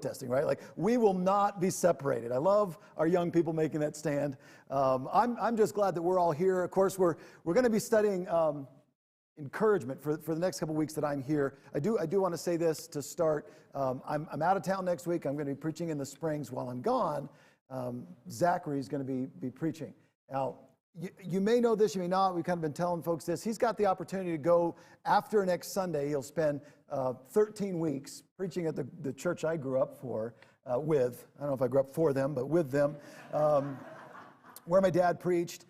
protesting, right? Like, we will not be separated. I love our young people making that stand. I'm just glad that we're all here. Of course, we're going to be studying encouragement for the next couple weeks that I'm here. I do want to say this to start. I'm out of town next week. I'm going to be preaching in the Springs. While I'm gone, Zachary's going to be preaching. Now, you may know this, you may not. We've kind of been telling folks this. He's got the opportunity to go after next Sunday. He'll spend 13 weeks preaching at the church I grew up with. I don't know if I grew up for them, but with them, where my dad preached.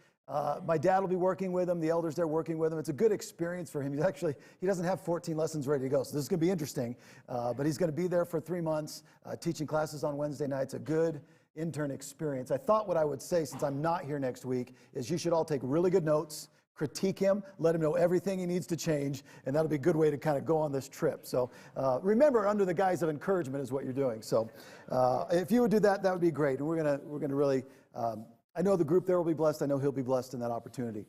My dad will be working with him. The elders there working with him. It's a good experience for him. He doesn't have 14 lessons ready to go, so this is going to be interesting. But he's going to be there for 3 months, teaching classes on Wednesday nights. A good intern experience. I thought what I would say, since I'm not here next week, is you should all take really good notes, critique him, let him know everything he needs to change, and that'll be a good way to kind of go on this trip. So remember, under the guise of encouragement is what you're doing. So if you would do that, that would be great. And we're gonna really, I know the group there will be blessed. I know he'll be blessed in that opportunity.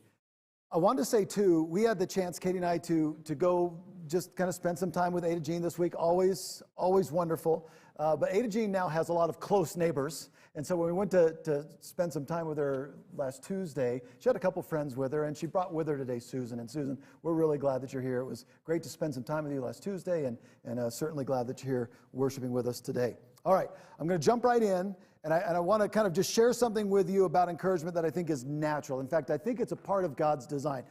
I wanted to say too, we had the chance, Katie and I, to go just kind of spend some time with Ada Jean this week. Always wonderful. But Ada Jean now has a lot of close neighbors. And so when we went to spend some time with her last Tuesday, she had a couple friends with her, and she brought with her today Susan. And Susan, we're really glad that you're here. It was great to spend some time with you last Tuesday, and certainly glad that you're here worshiping with us today. All right, I'm going to jump right in, and I want to kind of just share something with you about encouragement that I think is natural. In fact, I think it's a part of God's design.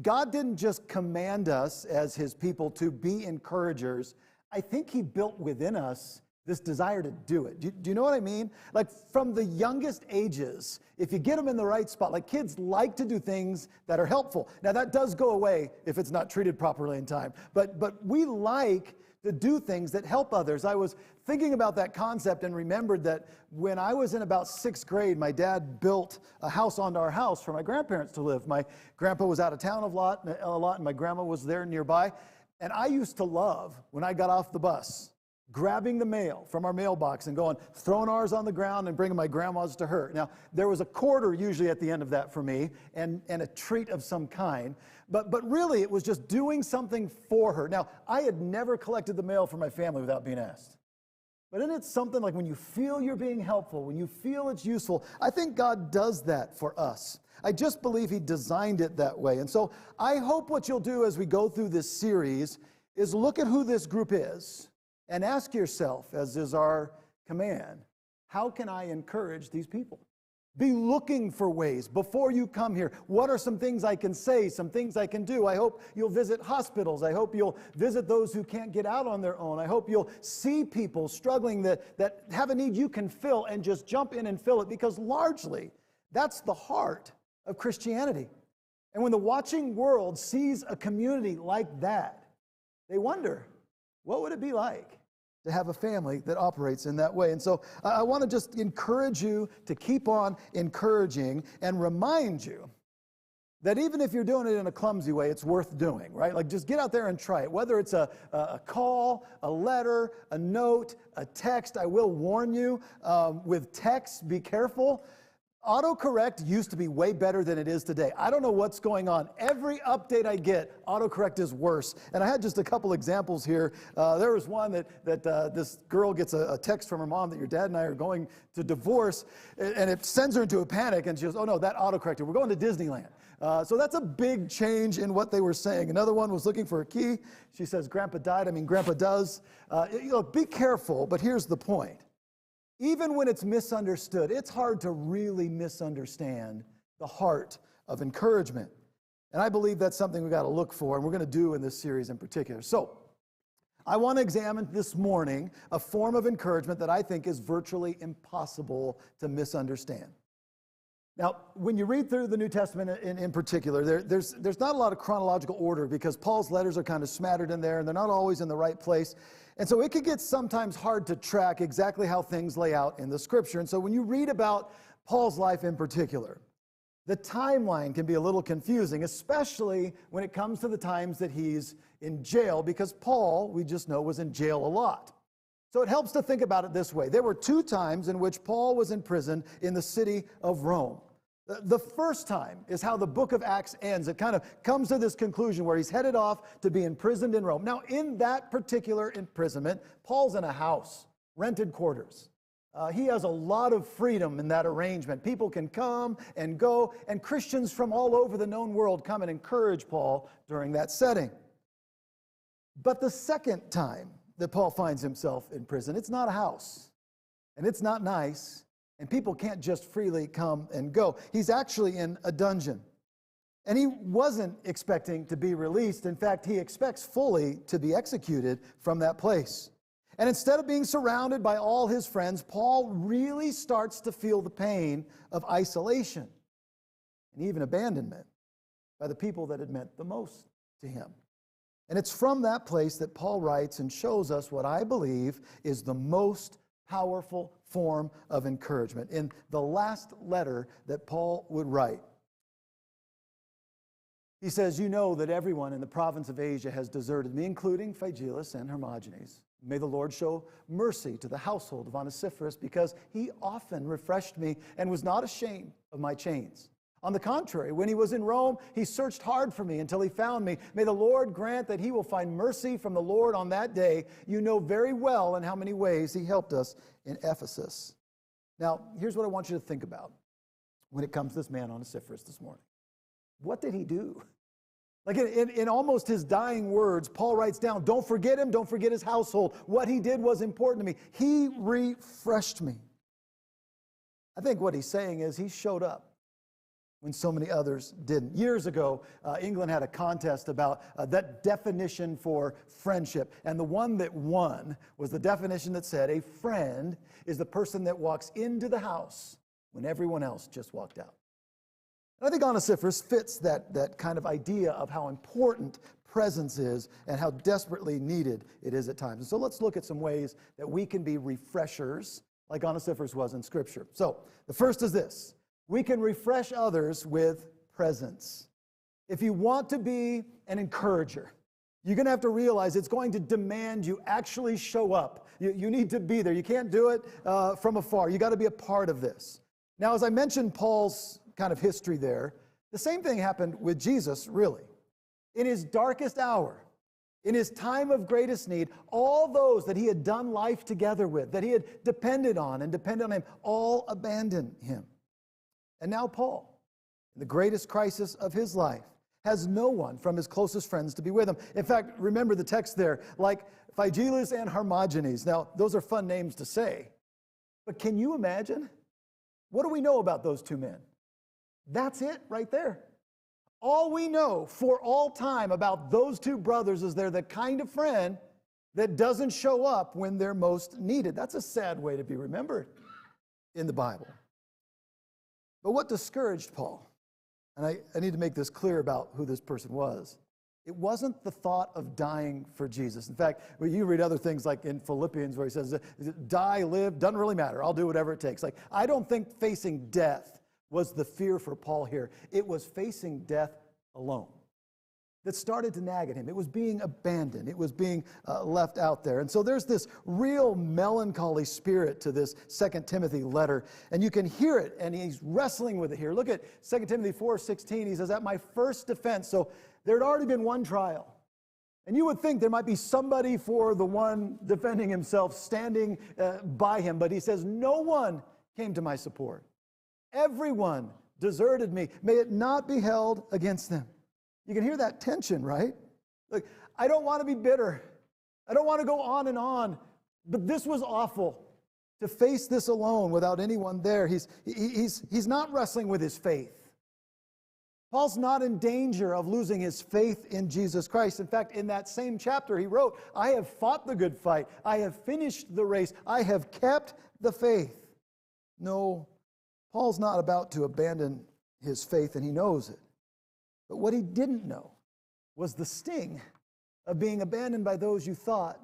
God didn't just command us as his people to be encouragers. I think he built within us this desire to do it. Do you know what I mean? Like, from the youngest ages, if you get them in the right spot, like, kids like to do things that are helpful. Now, that does go away if it's not treated properly in time. But we like to do things that help others. I was thinking about that concept and remembered that when I was in about 6th grade, my dad built a house onto our house for my grandparents to live. My grandpa was out of town a lot, and my grandma was there nearby. And I used to love, when I got off the bus, grabbing the mail from our mailbox and throwing ours on the ground and bringing my grandma's to her. Now, there was a quarter usually at the end of that for me, and a treat of some kind. But really, it was just doing something for her. Now, I had never collected the mail for my family without being asked. But isn't it something like when you feel you're being helpful, when you feel it's useful? I think God does that for us. I just believe he designed it that way. And so I hope what you'll do as we go through this series is look at who this group is and ask yourself, as is our command, how can I encourage these people? Be looking for ways before you come here. What are some things I can say, some things I can do? I hope you'll visit hospitals. I hope you'll visit those who can't get out on their own. I hope you'll see people struggling that have a need you can fill, and just jump in and fill it, because largely that's the heart of Christianity. And when the watching world sees a community like that, they wonder, what would it be like to have a family that operates in that way? And so I want to just encourage you to keep on encouraging, and remind you that even if you're doing it in a clumsy way, it's worth doing, right? Like, just get out there and try it. Whether it's a call, a letter, a note, a text. I will warn you, with text, be careful. Autocorrect used to be way better than it is today. I don't know what's going on. Every update I get, autocorrect is worse. And I had just a couple examples here. There was one that this girl gets a text from her mom that your dad and I are going to divorce, and it sends her into a panic, and she goes, oh no, that autocorrected. We're going to Disneyland. So that's a big change in what they were saying. Another one was looking for a key. She says, Grandpa died. I mean, Grandpa does. Be careful, but here's the point. Even when it's misunderstood, it's hard to really misunderstand the heart of encouragement. And I believe that's something we've got to look for, and we're going to do in this series in particular. So I want to examine this morning a form of encouragement that I think is virtually impossible to misunderstand. Now, when you read through the New Testament in particular, there's not a lot of chronological order, because Paul's letters are kind of smattered in there, and they're not always in the right place. And so it could get sometimes hard to track exactly how things lay out in the Scripture. And so when you read about Paul's life in particular, the timeline can be a little confusing, especially when it comes to the times that he's in jail, because Paul, we just know, was in jail a lot. So it helps to think about it this way. There were 2 times in which Paul was in prison in the city of Rome. The first time is how the book of Acts ends. It kind of comes to this conclusion where he's headed off to be imprisoned in Rome. Now, in that particular imprisonment, Paul's in a house. rented quarters. He has a lot of freedom in that arrangement. People can come and go, and Christians from all over the known world come and encourage Paul during that setting. But the second time that Paul finds himself in prison, it's not a house, and it's not nice, and people can't just freely come and go. He's actually in a dungeon. And he wasn't expecting to be released. In fact, he expects fully to be executed from that place. And instead of being surrounded by all his friends, Paul really starts to feel the pain of isolation and even abandonment by the people that had meant the most to him. And it's from that place that Paul writes and shows us what I believe is the most powerful form of encouragement. In the last letter that Paul would write, he says, "You know that everyone in the province of Asia has deserted me, including Phygelus and Hermogenes. May the Lord show mercy to the household of Onesiphorus, because he often refreshed me and was not ashamed of my chains. On the contrary, when he was in Rome, he searched hard for me until he found me. May the Lord grant that he will find mercy from the Lord on that day. You know very well in how many ways he helped us in Ephesus." Now, here's what I want you to think about when it comes to this man Onesiphorus this morning. What did he do? Like in almost his dying words, Paul writes down, don't forget him, don't forget his household. What he did was important to me. He refreshed me. I think what he's saying is he showed up when so many others didn't. Years ago, England had a contest about that definition for friendship. And the one that won was the definition that said, a friend is the person that walks into the house when everyone else just walked out. And I think Onesiphorus fits that kind of idea of how important presence is and how desperately needed it is at times. And so let's look at some ways that we can be refreshers like Onesiphorus was in Scripture. So the first is this: we can refresh others with presence. If you want to be an encourager, you're going to have to realize it's going to demand you actually show up. You need to be there. You can't do it from afar. You got to be a part of this. Now, as I mentioned Paul's kind of history there, the same thing happened with Jesus, really. In his darkest hour, in his time of greatest need, all those that he had done life together with, that he had depended on and depended on him, all abandoned him. And now Paul, in the greatest crisis of his life, has no one from his closest friends to be with him. In fact, remember the text there, like Phygelus and Hermogenes. Now, those are fun names to say, but can you imagine? What do we know about those two men? That's it right there. All we know for all time about those two brothers is they're the kind of friend that doesn't show up when they're most needed. That's a sad way to be remembered in the Bible. But what discouraged Paul, and I need to make this clear about who this person was, it wasn't the thought of dying for Jesus. In fact, when you read other things like in Philippians where he says, die, live, doesn't really matter. I'll do whatever it takes. Like, I don't think facing death was the fear for Paul here. It was facing death alone that started to nag at him. It was being abandoned. It was being left out there. And so there's this real melancholy spirit to this 2 Timothy letter. And you can hear it, and he's wrestling with it here. Look at 2 Timothy 4:16. He says, at my first defense, so there had already been one trial. And you would think there might be somebody for the one defending himself standing by him. But he says, no one came to my support. Everyone deserted me. May it not be held against them. You can hear that tension, right? Like, I don't want to be bitter. I don't want to go on, but this was awful to face this alone without anyone there. He's not wrestling with his faith. Paul's not in danger of losing his faith in Jesus Christ. In fact, in that same chapter he wrote, I have fought the good fight. I have finished the race. I have kept the faith. No, Paul's not about to abandon his faith, and he knows it. But what he didn't know was the sting of being abandoned by those you thought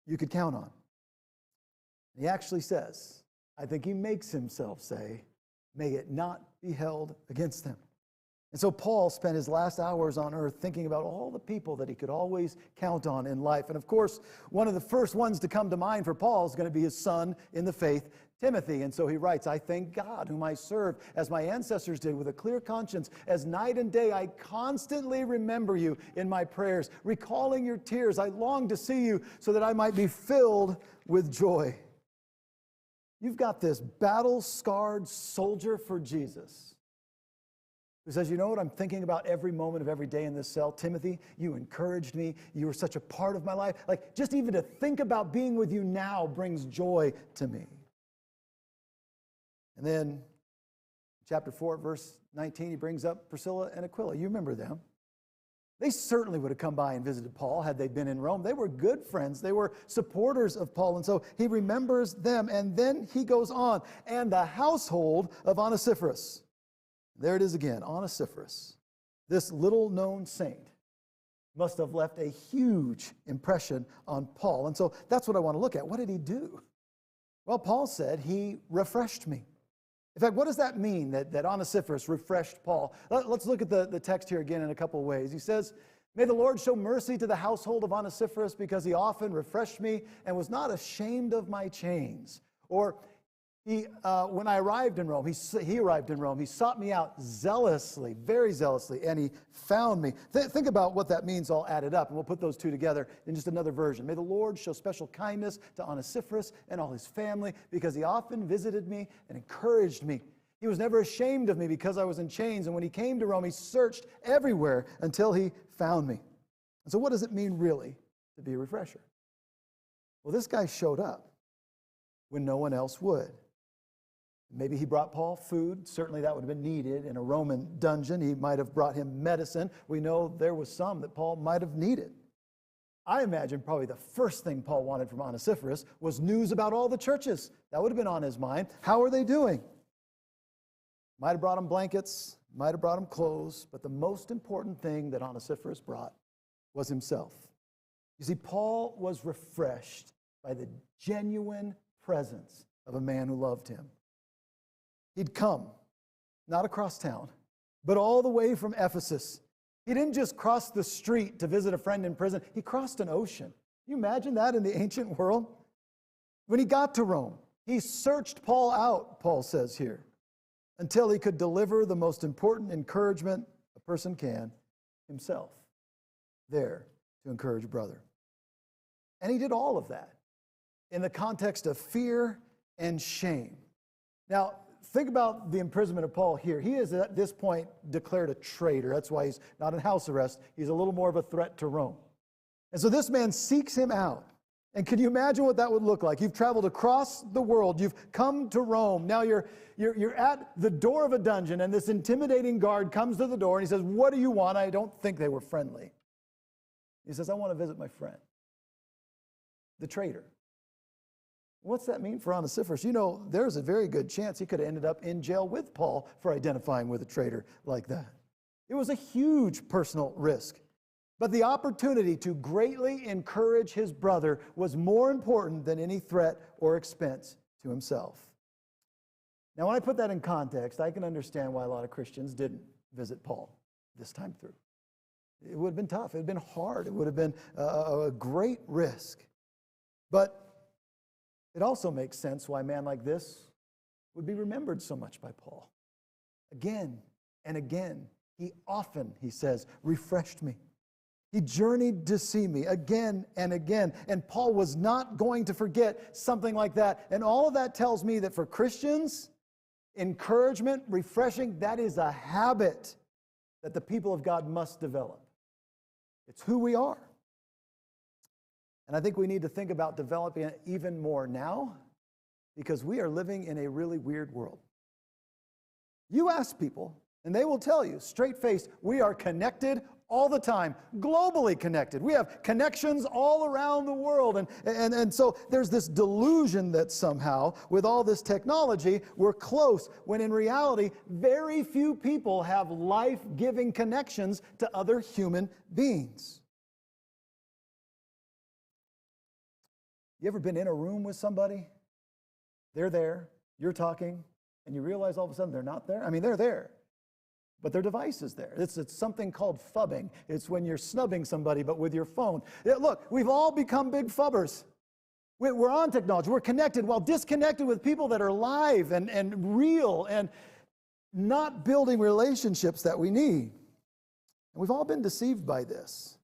you could count on. He actually says, I think he makes himself say, may it not be held against them. And so Paul spent his last hours on earth thinking about all the people that he could always count on in life. And of course, one of the first ones to come to mind for Paul is going to be his son in the faith, Timothy. And so he writes, I thank God whom I serve as my ancestors did with a clear conscience. As night and day I constantly remember you in my prayers. Recalling your tears, I long to see you so that I might be filled with joy. You've got this battle-scarred soldier for Jesus who says, you know what, I'm thinking about every moment of every day in this cell. Timothy, you encouraged me. You were such a part of my life. Like, just even to think about being with you now brings joy to me. And then, chapter 4, verse 19, he brings up Priscilla and Aquila. You remember them. They certainly would have come by and visited Paul had they been in Rome. They were good friends. They were supporters of Paul. And so he remembers them. And then he goes on. And the household of Onesiphorus. There it is again, Onesiphorus. This little-known saint must have left a huge impression on Paul. And so that's what I want to look at. What did he do? Well, Paul said he refreshed me. In fact, what does that mean, that Onesiphorus refreshed Paul? Let's look at the text here again in a couple of ways. He says, may the Lord show mercy to the household of Onesiphorus because he often refreshed me and was not ashamed of my chains. Or when I arrived in Rome, he arrived in Rome. He sought me out zealously, very zealously, and he found me. Think about what that means all added up, and we'll put those two together in just another version. May the Lord show special kindness to Onesiphorus and all his family because he often visited me and encouraged me. He was never ashamed of me because I was in chains, and when he came to Rome, he searched everywhere until he found me. And so what does it mean really to be a refresher? Well, this guy showed up when no one else would. Maybe he brought Paul food. Certainly that would have been needed in a Roman dungeon. He might have brought him medicine. We know there was some that Paul might have needed. I imagine probably the first thing Paul wanted from Onesiphorus was news about all the churches. That would have been on his mind. How are they doing? Might have brought him blankets, might have brought him clothes, but the most important thing that Onesiphorus brought was himself. You see, Paul was refreshed by the genuine presence of a man who loved him. He'd come, not across town, but all the way from Ephesus. He didn't just cross the street to visit a friend in prison. He crossed an ocean. Can you imagine that in the ancient world? When he got to Rome, he searched Paul out, Paul says here, until he could deliver the most important encouragement a person can, himself, there to encourage a brother. And he did all of that in the context of fear and shame. Now, think about the imprisonment of Paul here. He is at this point declared a traitor. That's why he's not in house arrest. He's a little more of a threat to Rome. And so this man seeks him out. And can you imagine what that would look like? You've traveled across the world. You've come to Rome. Now you're at the door of a dungeon, and this intimidating guard comes to the door, and he says, what do you want? I don't think they were friendly. He says, I want to visit my friend, the traitor. What's that mean for Onesiphorus? You know, there's a very good chance he could have ended up in jail with Paul for identifying with a traitor like that. It was a huge personal risk. But the opportunity to greatly encourage his brother was more important than any threat or expense to himself. Now, when I put that in context, I can understand why a lot of Christians didn't visit Paul this time through. It would have been tough. It would have been hard. It would have been a great risk. But it also makes sense why a man like this would be remembered so much by Paul. Again and again, he often, he says, refreshed me. He journeyed to see me again and again. And Paul was not going to forget something like that. And all of that tells me that for Christians, encouragement, refreshing, that is a habit that the people of God must develop. It's who we are. And I think we need to think about developing it even more now because we are living in a really weird world. You ask people, and they will tell you, straight-faced, we are connected all the time, globally connected. We have connections all around the world. And so there's this delusion that somehow, with all this technology, we're close, when in reality, very few people have life-giving connections to other human beings. You ever been in a room with somebody? They're there, you're talking, and you realize all of a sudden they're not there? I mean, they're there, but their device is there. It's something called phubbing. It's when you're snubbing somebody, but with your phone. Look, we've all become big phubbers. We're on technology. We're connected while disconnected with people that are live and real and not building relationships that we need. And we've all been deceived by this.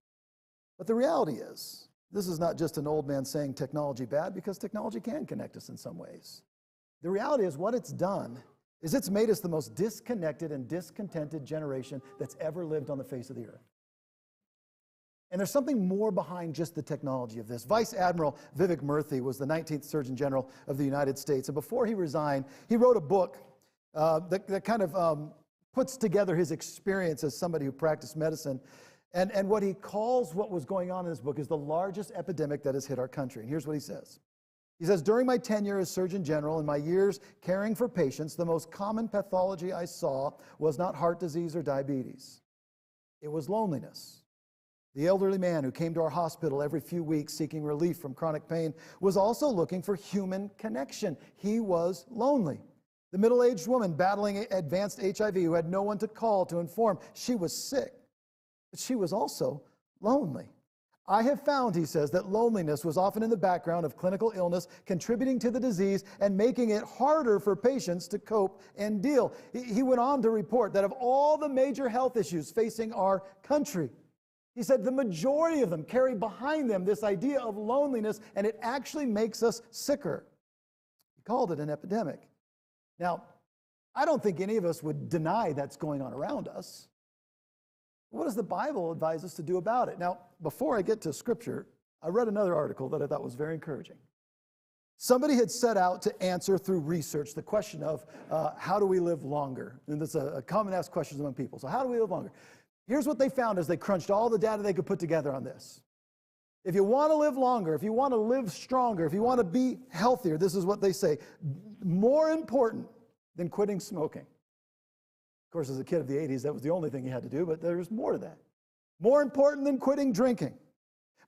But the reality is, this is not just an old man saying technology bad, because technology can connect us in some ways. The reality is what it's done is it's made us the most disconnected and discontented generation that's ever lived on the face of the earth. And there's something more behind just the technology of this. Vice Admiral Vivek Murthy was the 19th Surgeon General of the United States. And before he resigned, he wrote a book that kind of puts together his experience as somebody who practiced medicine. And what he calls what was going on in this book is the largest epidemic that has hit our country. And here's what he says. He says, during my tenure as Surgeon General and my years caring for patients, the most common pathology I saw was not heart disease or diabetes. It was loneliness. The elderly man who came to our hospital every few weeks seeking relief from chronic pain was also looking for human connection. He was lonely. The middle-aged woman battling advanced HIV who had no one to call to inform she was sick, but she was also lonely. I have found, he says, that loneliness was often in the background of clinical illness, contributing to the disease and making it harder for patients to cope and deal. He went on to report that of all the major health issues facing our country, he said the majority of them carry behind them this idea of loneliness, and it actually makes us sicker. He called it an epidemic. Now, I don't think any of us would deny that's going on around us. What does the Bible advise us to do about it? Now, before I get to Scripture, I read another article that I thought was very encouraging. Somebody had set out to answer through research the question of how do we live longer? And that's a common asked question among people. So how do we live longer? Here's what they found as they crunched all the data they could put together on this. If you want to live longer, if you want to live stronger, if you want to be healthier, this is what they say. More important than quitting smoking. Of course, as a kid of the 80s, that was the only thing you had to do, but there's more to that. More important than quitting drinking,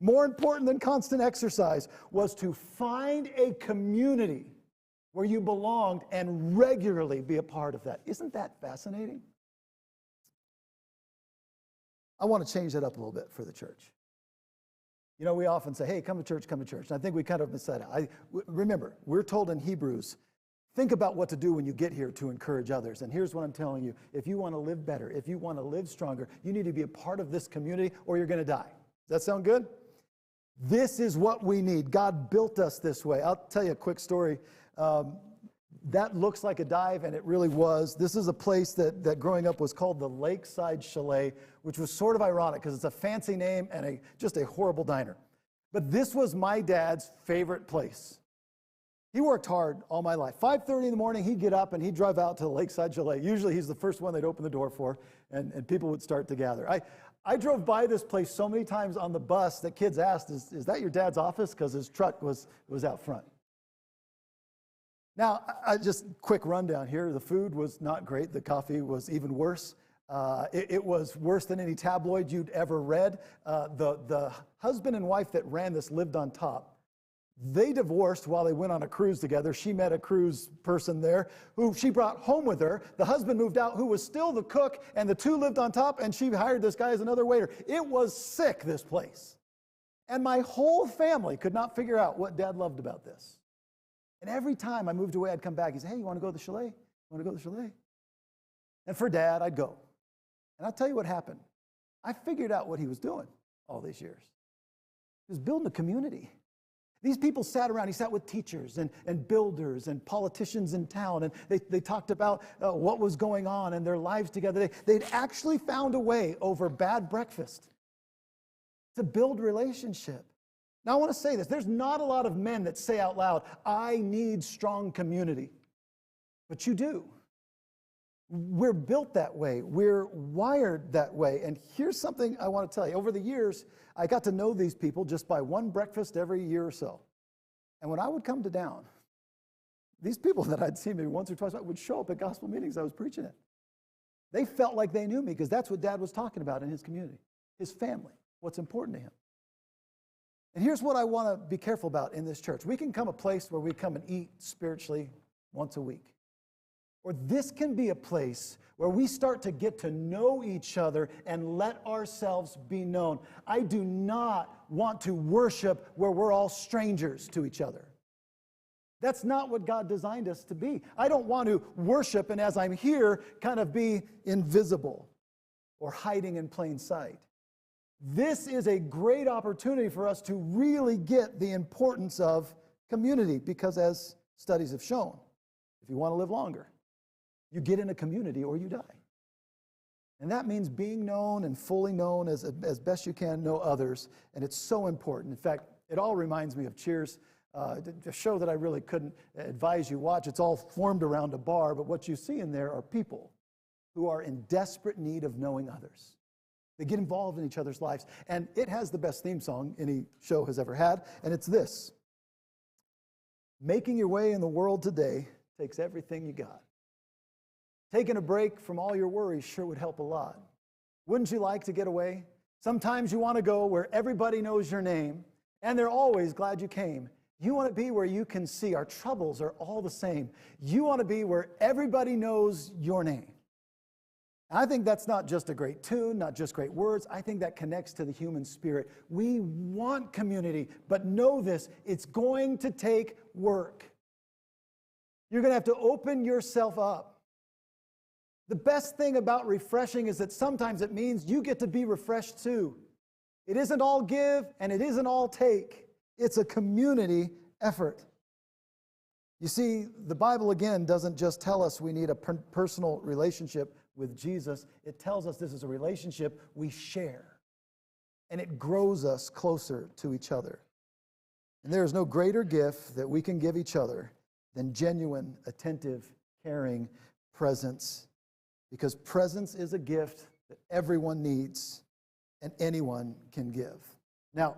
more important than constant exercise, was to find a community where you belonged and regularly be a part of that. Isn't that fascinating? I want to change that up a little bit for the church. You know, we often say, hey, come to church, come to church. And I think we kind of said it. Remember, we're told in Hebrews, think about what to do when you get here to encourage others. And here's what I'm telling you. If you want to live better, if you want to live stronger, you need to be a part of this community or you're going to die. Does that sound good? This is what we need. God built us this way. I'll tell you a quick story. That looks like a dive, and it really was. This is a place that growing up was called the Lakeside Chalet, which was sort of ironic because it's a fancy name and just a horrible diner. But this was my dad's favorite place. He worked hard all my life. 5:30 in the morning, he'd get up and he'd drive out to the Lakeside Chalet. Usually he's the first one they'd open the door for, and people would start to gather. I drove by this place so many times on the bus that kids asked, is that your dad's office? Because his truck was out front. Now, just quick rundown here. The food was not great. The coffee was even worse. It was worse than any tabloid you'd ever read. The husband and wife that ran this lived on top. They divorced while they went on a cruise together. She met a cruise person there who she brought home with her. The husband moved out, who was still the cook, and the two lived on top, and she hired this guy as another waiter. It was sick, this place. And my whole family could not figure out what Dad loved about this. And every time I moved away, I'd come back. He'd say, hey, you want to go to the chalet? You want to go to the chalet? And for Dad, I'd go. And I'll tell you what happened. I figured out what he was doing all these years. He was building a community. These people sat around. He sat with teachers and builders and politicians in town, and they talked about what was going on in their lives together. They'd actually found a way over bad breakfast to build relationship. Now, I want to say this. There's not a lot of men that say out loud, I need strong community. But you do. We're built that way. We're wired that way. And here's something I want to tell you. Over the years, I got to know these people just by one breakfast every year or so. And when I would come to Down, these people that I'd seen maybe once or twice would show up at gospel meetings I was preaching at. They felt like they knew me because that's what Dad was talking about in his community, his family, what's important to him. And here's what I want to be careful about in this church. We can come a place where we come and eat spiritually once a week. Or this can be a place where we start to get to know each other and let ourselves be known. I do not want to worship where we're all strangers to each other. That's not what God designed us to be. I don't want to worship and as I'm here kind of be invisible or hiding in plain sight. This is a great opportunity for us to really get the importance of community because as studies have shown, if you want to live longer. You get in a community or you die. And that means being known and fully known as best you can know others. And it's so important. In fact, it all reminds me of Cheers, a show that I really couldn't advise you watch. It's all formed around a bar, but what you see in there are people who are in desperate need of knowing others. They get involved in each other's lives. And it has the best theme song any show has ever had, and it's this. Making your way in the world today takes everything you got. Taking a break from all your worries sure would help a lot. Wouldn't you like to get away? Sometimes you want to go where everybody knows your name, and they're always glad you came. You want to be where you can see our troubles are all the same. You want to be where everybody knows your name. And I think that's not just a great tune, not just great words. I think that connects to the human spirit. We want community, but know this, it's going to take work. You're going to have to open yourself up. The best thing about refreshing is that sometimes it means you get to be refreshed too. It isn't all give and it isn't all take. It's a community effort. You see, the Bible again doesn't just tell us we need a personal relationship with Jesus. It tells us this is a relationship we share. And it grows us closer to each other. And there is no greater gift that we can give each other than genuine, attentive, caring presence. Because presence is a gift that everyone needs and anyone can give. Now,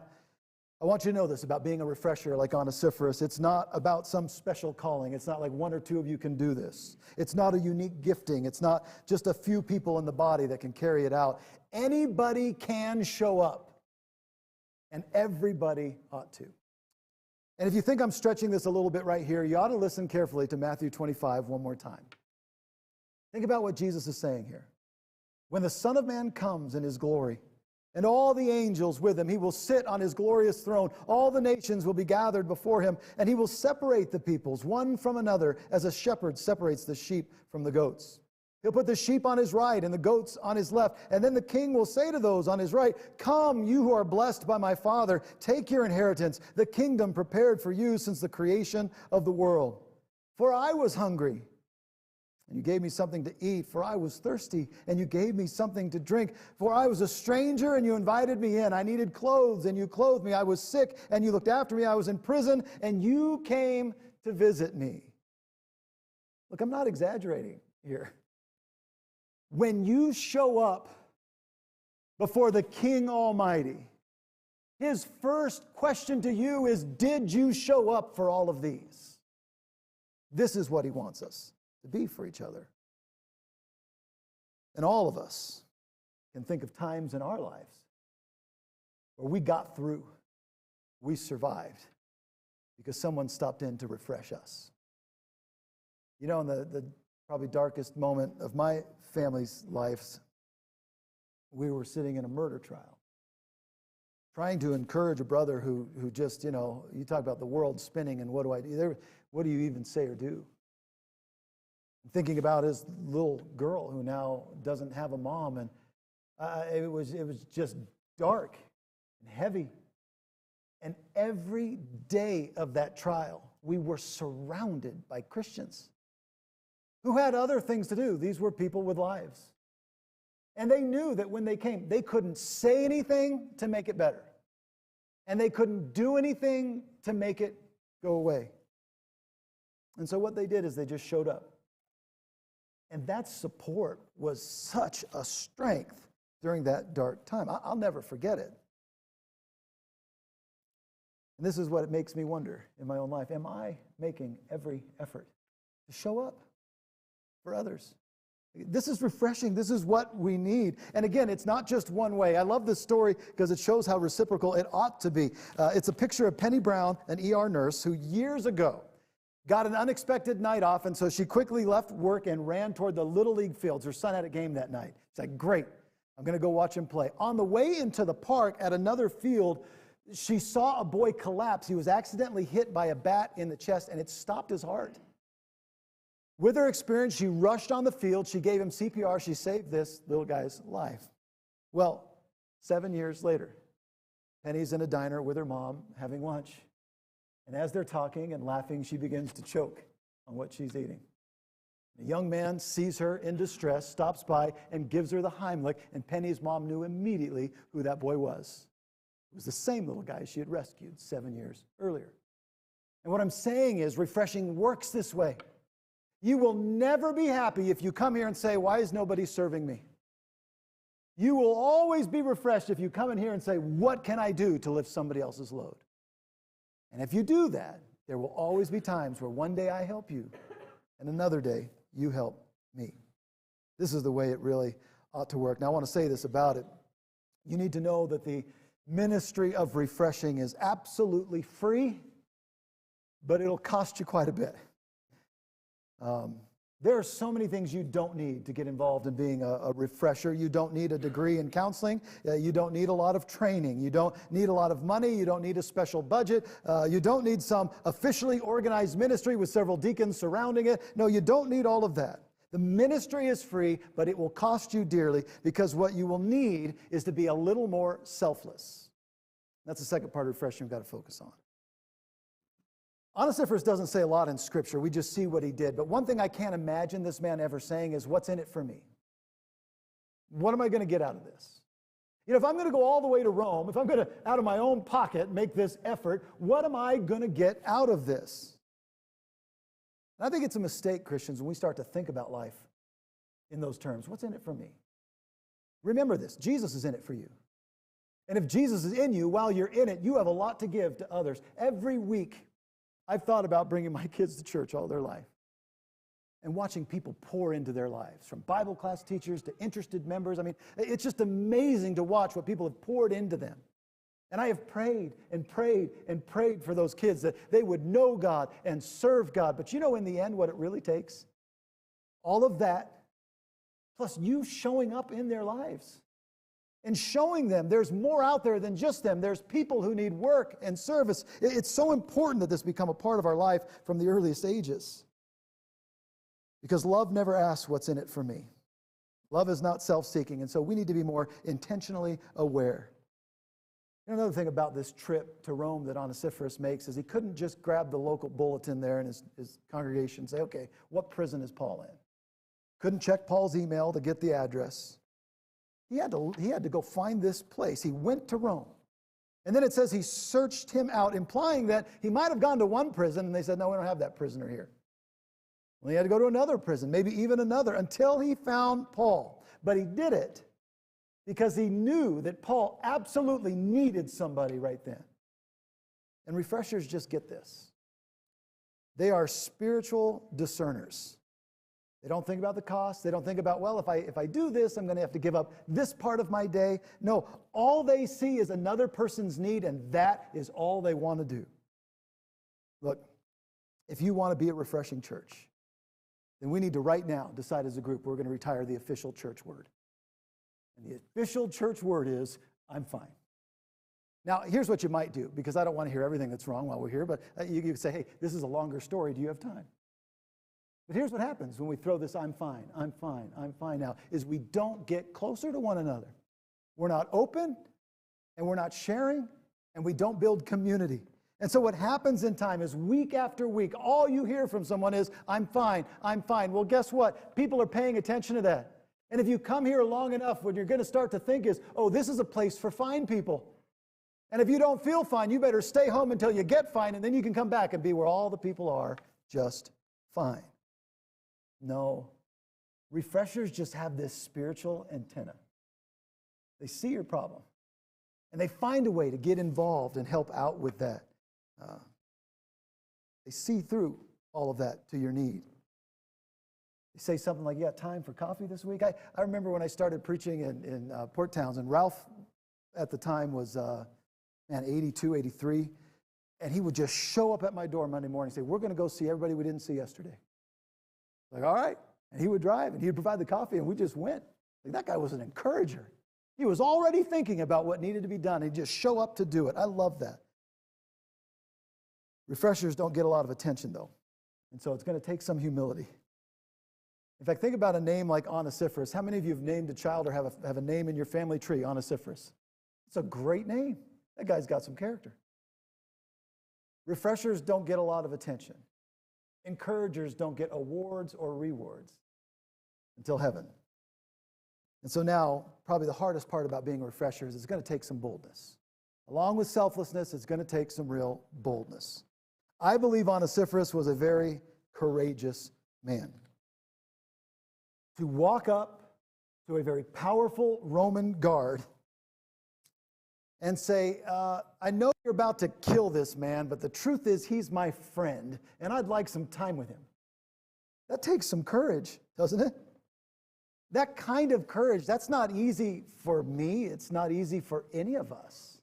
I want you to know this about being a refresher like Onesiphorus. It's not about some special calling. It's not like one or two of you can do this. It's not a unique gifting. It's not just a few people in the body that can carry it out. Anybody can show up, and everybody ought to. And if you think I'm stretching this a little bit right here, you ought to listen carefully to Matthew 25 one more time. Think about what Jesus is saying here. When the Son of Man comes in his glory, and all the angels with him, he will sit on his glorious throne. All the nations will be gathered before him, and he will separate the peoples one from another as a shepherd separates the sheep from the goats. He'll put the sheep on his right and the goats on his left. And then the king will say to those on his right, "Come, you who are blessed by my Father, take your inheritance, the kingdom prepared for you since the creation of the world. For I was hungry, and you gave me something to eat. For I was thirsty, and you gave me something to drink. For I was a stranger, and you invited me in. I needed clothes, and you clothed me. I was sick, and you looked after me. I was in prison, and you came to visit me." Look, I'm not exaggerating here. When you show up before the King Almighty, his first question to you is, did you show up for all of these? This is what he wants us to be for each other. And all of us can think of times in our lives where we got through, we survived, because someone stopped in to refresh us. You know, in the probably darkest moment of my family's lives, we were sitting in a murder trial, trying to encourage a brother who just, you know, you talk about the world spinning and what do I do? What do you even say or do? I'm thinking about his little girl who now doesn't have a mom, and it was just dark and heavy. And every day of that trial, we were surrounded by Christians who had other things to do. These were people with lives. And they knew that when they came, they couldn't say anything to make it better. And they couldn't do anything to make it go away. And so what they did is they just showed up. And that support was such a strength during that dark time. I'll never forget it. And this is what it makes me wonder in my own life. Am I making every effort to show up for others? This is refreshing. This is what we need. And again, it's not just one way. I love this story because it shows how reciprocal it ought to be. It's a picture of Penny Brown, an ER nurse, who years ago got an unexpected night off, and so she quickly left work and ran toward the Little League fields. Her son had a game that night. She's like, great, I'm going to go watch him play. On the way into the park at another field, she saw a boy collapse. He was accidentally hit by a bat in the chest, and it stopped his heart. With her experience, she rushed on the field. She gave him CPR. She saved this little guy's life. Well, 7 years later, Penny's in a diner with her mom having lunch. And as they're talking and laughing, she begins to choke on what she's eating. A young man sees her in distress, stops by, and gives her the Heimlich, and Penny's mom knew immediately who that boy was. It was the same little guy she had rescued 7 years earlier. And what I'm saying is, refreshing works this way. You will never be happy if you come here and say, why is nobody serving me? You will always be refreshed if you come in here and say, what can I do to lift somebody else's load? And if you do that, there will always be times where one day I help you, and another day you help me. This is the way it really ought to work. Now, I want to say this about it. You need to know that the ministry of refreshing is absolutely free, but it'll cost you quite a bit. There are so many things you don't need to get involved in being a refresher. You don't need a degree in counseling. You don't need a lot of training. You don't need a lot of money. You don't need a special budget. You don't need some officially organized ministry with several deacons surrounding it. No, you don't need all of that. The ministry is free, but it will cost you dearly, because what you will need is to be a little more selfless. That's the second part of refreshing we've got to focus on. Onesiphorus doesn't say a lot in Scripture. We just see what he did. But one thing I can't imagine this man ever saying is, what's in it for me? What am I going to get out of this? You know, if I'm going to go all the way to Rome, if I'm going to, out of my own pocket, make this effort, what am I going to get out of this? And I think it's a mistake, Christians, when we start to think about life in those terms. What's in it for me? Remember this, Jesus is in it for you. And if Jesus is in you, while you're in it, you have a lot to give to others. Every week, I've thought about bringing my kids to church all their life and watching people pour into their lives, from Bible class teachers to interested members. I mean, it's just amazing to watch what people have poured into them. And I have prayed and prayed and prayed for those kids that they would know God and serve God. But you know, in the end, what it really takes? All of that, plus you showing up in their lives and showing them there's more out there than just them. There's people who need work and service. It's so important that this become a part of our life from the earliest ages. Because love never asks what's in it for me. Love is not self-seeking, and so we need to be more intentionally aware. You know, another thing about this trip to Rome that Onesiphorus makes is he couldn't just grab the local bulletin there in his congregation and say, okay, what prison is Paul in? Couldn't check Paul's email to get the address. He had to go find this place. He went to Rome. And then it says he searched him out, implying that he might have gone to one prison, and they said, no, we don't have that prisoner here. Well, he had to go to another prison, maybe even another, until he found Paul. But he did it because he knew that Paul absolutely needed somebody right then. And refreshers just get this. They are spiritual discerners. They don't think about the cost. They don't think about, well, if I do this, I'm going to have to give up this part of my day. No, all they see is another person's need, and that is all they want to do. Look, if you want to be a refreshing church, then we need to right now decide as a group we're going to retire the official church word. And the official church word is, I'm fine. Now, here's what you might do, because I don't want to hear everything that's wrong while we're here, but you could say, hey, this is a longer story. Do you have time? But here's what happens when we throw this I'm fine now, is we don't get closer to one another. We're not open, and we're not sharing, and we don't build community. And so what happens in time is week after week, all you hear from someone is, I'm fine. Well, guess what? People are paying attention to that. And if you come here long enough, what you're going to start to think is, oh, this is a place for fine people. And if you don't feel fine, you better stay home until you get fine, and then you can come back and be where all the people are just fine. No, refreshers just have this spiritual antenna. They see your problem, and they find a way to get involved and help out with that. They see through all of that to your need. They say something like, you got time for coffee this week? I remember when I started preaching in Port Townsend, Ralph at the time was 82, 83, and he would just show up at my door Monday morning and say, we're going to go see everybody we didn't see yesterday. Like, all right. And he would drive, and he would provide the coffee, and we just went. Like, that guy was an encourager. He was already thinking about what needed to be done. He'd just show up to do it. I love that. Refreshers don't get a lot of attention, though. And so it's going to take some humility. In fact, think about a name like Onesiphorus. How many of you have named a child or have a name in your family tree, Onesiphorus? It's a great name. That guy's got some character. Refreshers don't get a lot of attention. Encouragers don't get awards or rewards until heaven. And so now, probably the hardest part about being refreshers is it's going to take some boldness. Along with selflessness, it's going to take some real boldness. I believe Onesiphorus was a very courageous man. To walk up to a very powerful Roman guard and say, I know you're about to kill this man, but the truth is he's my friend, and I'd like some time with him. That takes some courage, doesn't it? That kind of courage, that's not easy for me. It's not easy for any of us.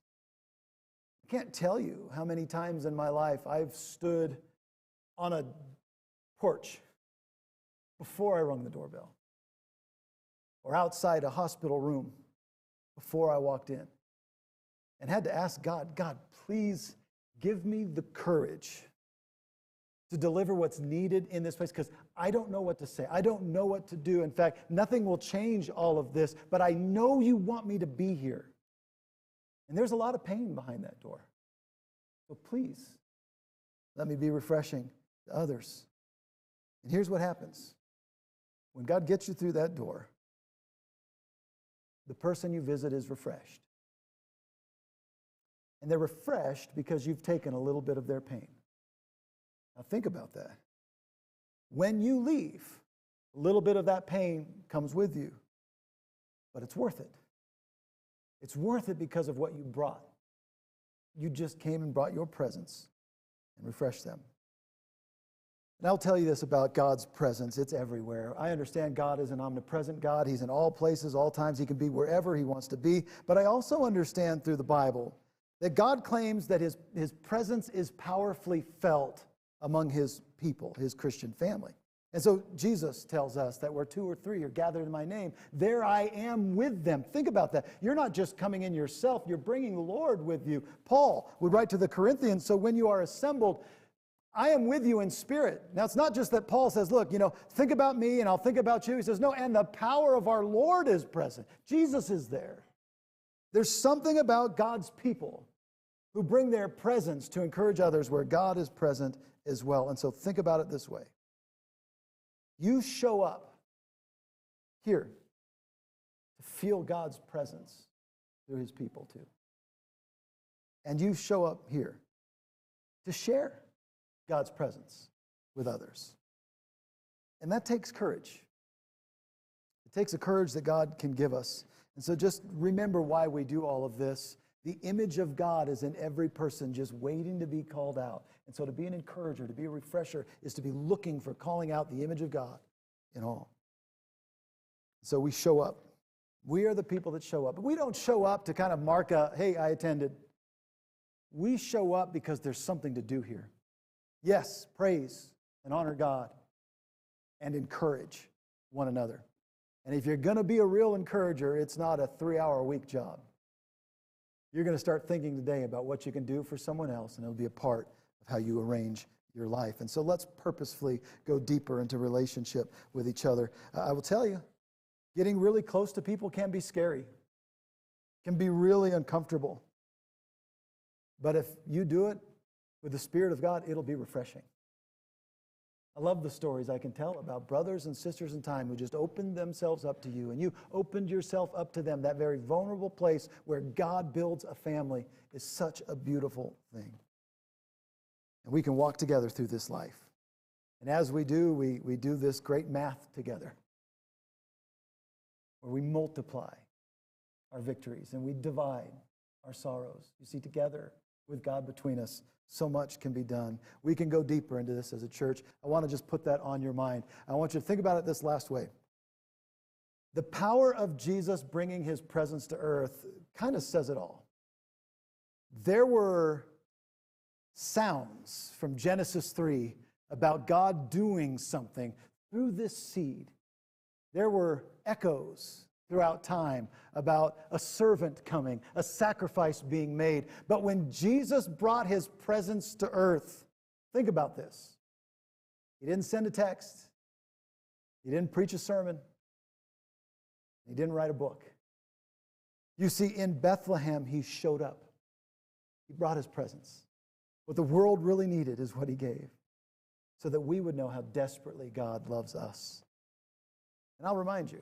I can't tell you how many times in my life I've stood on a porch before I rung the doorbell, or outside a hospital room before I walked in, and had to ask God, God, please give me the courage to deliver what's needed in this place, because I don't know what to say. I don't know what to do. In fact, nothing will change all of this, but I know you want me to be here. And there's a lot of pain behind that door. So please, let me be refreshing to others. And here's what happens. When God gets you through that door, the person you visit is refreshed. And they're refreshed because you've taken a little bit of their pain. Now think about that. When you leave, a little bit of that pain comes with you, but it's worth it. It's worth it because of what you brought. You just came and brought your presence and refreshed them. And I'll tell you this about God's presence. It's everywhere. I understand God is an omnipresent God. He's in all places, all times. He can be wherever he wants to be. But I also understand through the Bible that God claims that his presence is powerfully felt among his people, his Christian family. And so Jesus tells us that where 2 or 3 are gathered in my name, there I am with them. Think about that. You're not just coming in yourself, you're bringing the Lord with you. Paul would write to the Corinthians, so when you are assembled, I am with you in spirit. Now, it's not just that Paul says, look, think about me and I'll think about you. He says, no, and the power of our Lord is present. Jesus is there. There's something about God's people who bring their presence to encourage others where God is present as well. And so think about it this way. You show up here to feel God's presence through his people too. And you show up here to share God's presence with others. And that takes courage. It takes a courage that God can give us. And so just remember why we do all of this. The image of God is in every person just waiting to be called out. And so to be an encourager, to be a refresher, is to be looking for calling out the image of God in all. So we show up. We are the people that show up. But we don't show up to kind of mark a, hey, I attended. We show up because there's something to do here. Yes, praise and honor God and encourage one another. And if you're going to be a real encourager, it's not a 3-hour-a-week job. You're going to start thinking today about what you can do for someone else, and it'll be a part of how you arrange your life. And so let's purposefully go deeper into relationship with each other. I will tell you, getting really close to people can be scary, can be really uncomfortable. But if you do it with the Spirit of God, it'll be refreshing. I love the stories I can tell about brothers and sisters in time who just opened themselves up to you, and you opened yourself up to them. That very vulnerable place where God builds a family is such a beautiful thing. And we can walk together through this life. And as we do, we do this great math together, where we multiply our victories and we divide our sorrows. You see, together with God between us, so much can be done. We can go deeper into this as a church. I want to just put that on your mind. I want you to think about it this last way. The power of Jesus bringing his presence to earth kind of says it all. There were sounds from Genesis 3 about God doing something through this seed. There were echoes throughout time about a servant coming, a sacrifice being made. But when Jesus brought his presence to earth, think about this. He didn't send a text. He didn't preach a sermon. He didn't write a book. You see, in Bethlehem, he showed up. He brought his presence. What the world really needed is what he gave. so that we would know how desperately God loves us. And I'll remind you,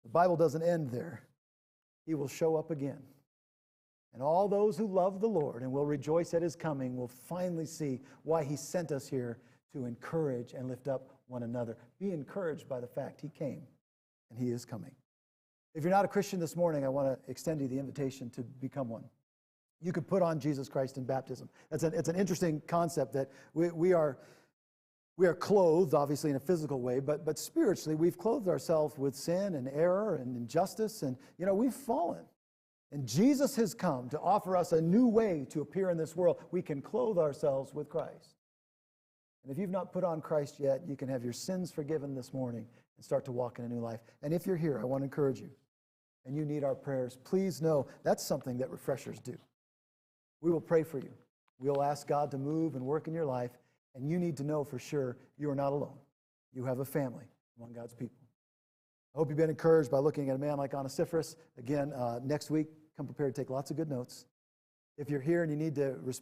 the Bible doesn't end there. He will show up again. And all those who love the Lord and will rejoice at his coming will finally see why he sent us here to encourage and lift up one another. Be encouraged by the fact he came and he is coming. If you're not a Christian this morning, I want to extend you the invitation to become one. You can put on Jesus Christ in baptism. It's an interesting concept that we are clothed, obviously, in a physical way, but spiritually, we've clothed ourselves with sin and error and injustice, and, we've fallen. And Jesus has come to offer us a new way to appear in this world. We can clothe ourselves with Christ. And if you've not put on Christ yet, you can have your sins forgiven this morning and start to walk in a new life. And if you're here, I want to encourage you, and you need our prayers, please know that's something that refreshers do. We will pray for you. We'll ask God to move and work in your life, and you need to know for sure you are not alone. You have a family among God's people. I hope you've been encouraged by looking at a man like Onesiphorus. Again, next week, come prepared to take lots of good notes. If you're here and you need to respond,